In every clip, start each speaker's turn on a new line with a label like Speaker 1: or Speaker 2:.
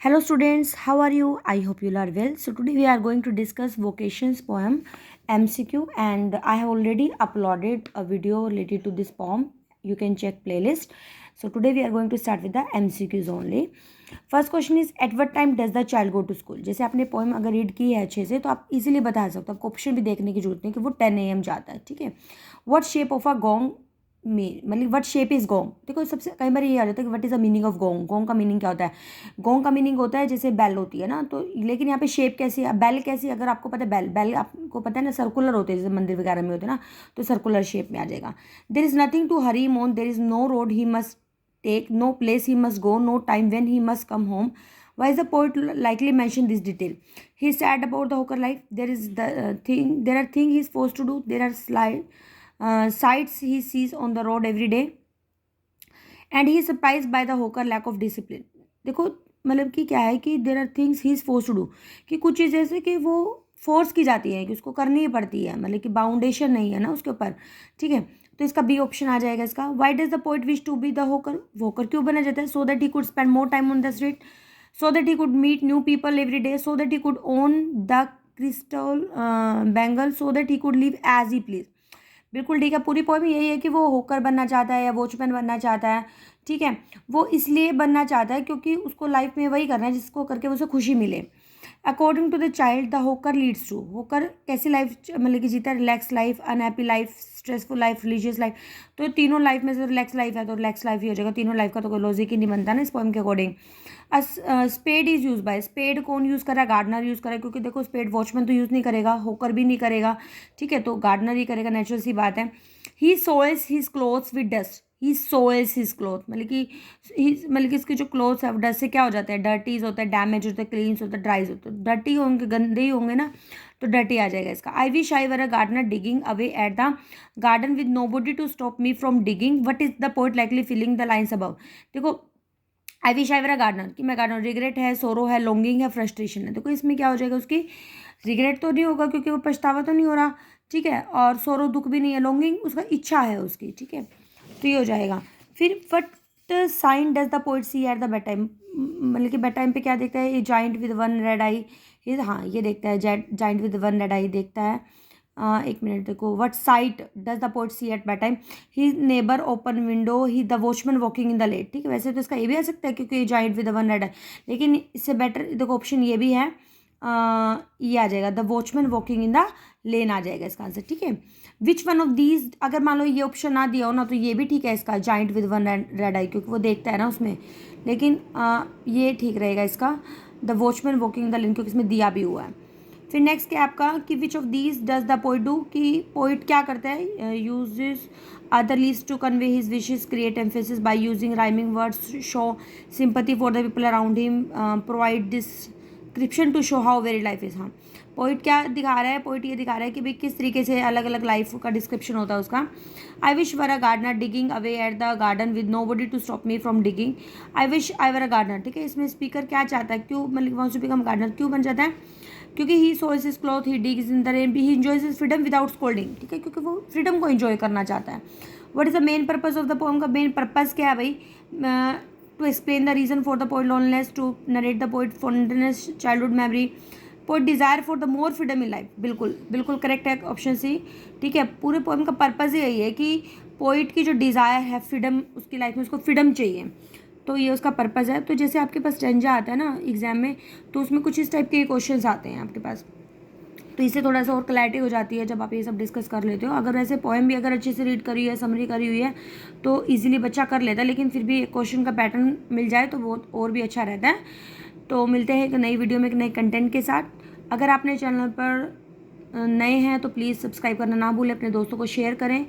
Speaker 1: Hello students, how are you? I hope you are well. So today we are going to discuss vocations poem MCQ, and I have already uploaded a video related to this poem. You can check playlist. So today we are going to start with the MCQs only. First question is at what time does the child go to school. जैसे आपने poem अगर read की है अच्छे से तो आप easily बता सकते हो, आपको ऑप्शन भी देखने की जरूरत नहीं कि वो 10 AM जाता है। ठीक है, what shape of a gong में, मतलब व्हाट शेप इज गोंग। देखो सबसे कई बार ये आ जाता है कि what is the meaning of gong. Gong का मीनिंग क्या होता है? गोंग का मीनिंग होता है जैसे बेल होती है ना, तो लेकिन यहाँ पे शेप कैसी है, बेल कैसी, अगर आपको पता है बेल बेल आपको पता है ना सर्कुलर होते हैं, जैसे मंदिर वगैरह में होते हैं ना, तो सर्कुलर शेप में आ जाएगा। There is nothing to hurry on, there is no road he must take, no place he must go, no time when he must come home. Why is the poet likely mention this detail? He is sad about the hawker life. There is the there are things he is forced to do. There are sights he sees on the road every day, and he is surprised by the hawker lack of discipline. देखो मतलब कि क्या है कि there are things he is force to do, कि कुछ चीज़ ऐसे कि वो फोर्स की जाती है कि उसको करनी ही पड़ती है, मतलब कि बाउंडेशन नहीं है ना उसके ऊपर। ठीक है, तो इसका बी ऑप्शन आ जाएगा इसका। Why does the poet wish to be the hawker, hawker क्यों बना जाता है? So that he could spend more time on the street, so that he could meet new people every day, so that he could own the crystal bangle, so that he could live as he please. बिल्कुल ठीक है, पूरी poem यही है कि वो होकर बनना चाहता है या वॉचमैन बनना चाहता है। ठीक है, वो इसलिए बनना चाहता है क्योंकि उसको लाइफ में वही करना है जिसको करके उसे खुशी मिले। According to the child the hawker leads to, hawker कैसी लाइफ मतलब कि जीता है? Relax life, unhappy life, stressful life, religious life. तो तीनों लाइफ में से रिलैक्स लाइफ है तो रिलैक्स लाइफ ही हो जाएगा। तीनों लाइफ का तो कोई लॉजिक ही नहीं बनता ना इस पोएम के according. Spade is use by, spade कौन यूज़ करा? गार्डनर यूज़ करा, क्योंकि देखो स्पेड वॉचमैन तो यूज़ नहीं करेगा, होकर भी नहीं करेगा। ठीक है, तो गार्डनर ही करेगा, नेचुरल सी बात है। He soils his clothes with dust, he soils his cloth, मतलब कि इसके जो क्लोथ्स है डस्ट से क्या हो जाता है? डर्टीज होता है, डैमेज होता है, क्लीन्स होता है, ड्राइज होता है। डर्टी होंगे, गंदे ही होंगे ना, तो डर्टी आ जाएगा इसका। I wish I were a gardener digging away at the garden with nobody to stop me from digging, what is the poet likely feeling the lines above. देखो I wish I were a gardener, कि मैं gardener, regret है, सोरो है, longing है, frustration है। देखो इसमें क्या हो जाएगा? उसकी रिग्रेट तो नहीं होगा क्योंकि वो पछतावा तो नहीं हो रहा। ठीक है, और सोरो दुख भी नहीं है, लॉन्गिंग उसका इच्छा है उसकी। ठीक है, तो ये हो जाएगा। फिर what sign does the poet see at the bed time, मतलब कि बेड टाइम पे क्या देखता है? ये giant with one red eye, ये हाँ ये देखता है giant with one red eye देखता है। एक मिनट देखो, what sight does the poet see at bed time? He neighbour open window, he the watchman walking in the late. ठीक है, वैसे तो इसका ये भी आ सकता है क्योंकि ये जॉइंट विद वन रेड आई, लेकिन इससे बेटर देखो ऑप्शन ये भी है, ये आ जाएगा the watchman walking in the lane आ जाएगा इसका आंसर। ठीक है, विच वन ऑफ दीज, अगर मान लो ये ऑप्शन ना दिया हो ना तो ये भी ठीक है इसका, जॉइंट विद वन रेड आई, क्योंकि वो देखता है ना उसमें, लेकिन ये ठीक रहेगा इसका the watchman walking in the लेन, क्योंकि इसमें दिया भी हुआ है। फिर नेक्स्ट क्या आपका कि which of these does the poet do, कि पोइट क्या करता है? Uses other leads to convey his wishes, create emphasis by using rhyming words, show sympathy for the people around him, provide description to show how very life is. हाँ, poet क्या दिखा रहा है? Poet ये दिखा रहा है कि भाई किस तरीके से अलग अलग लाइफ का डिस्क्रिप्शन होता है उसका। I wish were a gardener digging away at the garden with nobody to stop me from digging. I wish I were a gardener. ठीक है, इसमें स्पीकर क्या चाहता है? क्यों मतलब वॉन्ट्स टू बिकम गार्डनर क्यों बन जाता है? क्योंकि he soils his cloth, he digs in the rain, he enjoys his freedom without scolding. ठीक है, क्योंकि वो फ्रीडम को इंजॉय करना चाहता है। What is the main purpose of the poem? का मेन पर्पज क्या है भाई? To explain the reason for the poet loneliness, to narrate the poet fondness childhood memory, poet desire for the more freedom in life. बिल्कुल बिल्कुल correct है option C. ठीक है, पूरे पोएम का पर्पज ही यही है कि पोइट की जो डिज़ायर है फ्रीडम, उसकी लाइफ में उसको फ्रीडम चाहिए, तो ये उसका पर्पज़ है। तो जैसे आपके पास स्टेंजा आता है ना एग्जाम में, तो उसमें कुछ इस टाइप के क्वेश्चंस आते हैं आपके पास, तो इससे थोड़ा सा और क्लैरिटी हो जाती है जब आप ये सब डिस्कस कर लेते हो। अगर वैसे पोएम भी अगर अच्छे से रीड करी है, समरी करी हुई है, तो इजीली बच्चा कर लेता है, लेकिन फिर भी क्वेश्चन का पैटर्न मिल जाए तो बहुत और भी अच्छा रहता है। तो मिलते हैं एक नई वीडियो में एक नए कंटेंट के साथ। अगर आपने चैनल पर नए हैं तो प्लीज़ सब्सक्राइब करना ना भूलें, अपने दोस्तों को शेयर करें,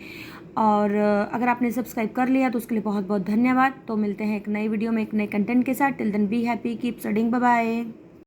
Speaker 1: और अगर आपने सब्सक्राइब कर लिया तो उसके लिए बहुत बहुत धन्यवाद। तो मिलते हैं एक नई वीडियो में एक नए कंटेंट के साथ। Till then be happy, keep studying, bye bye.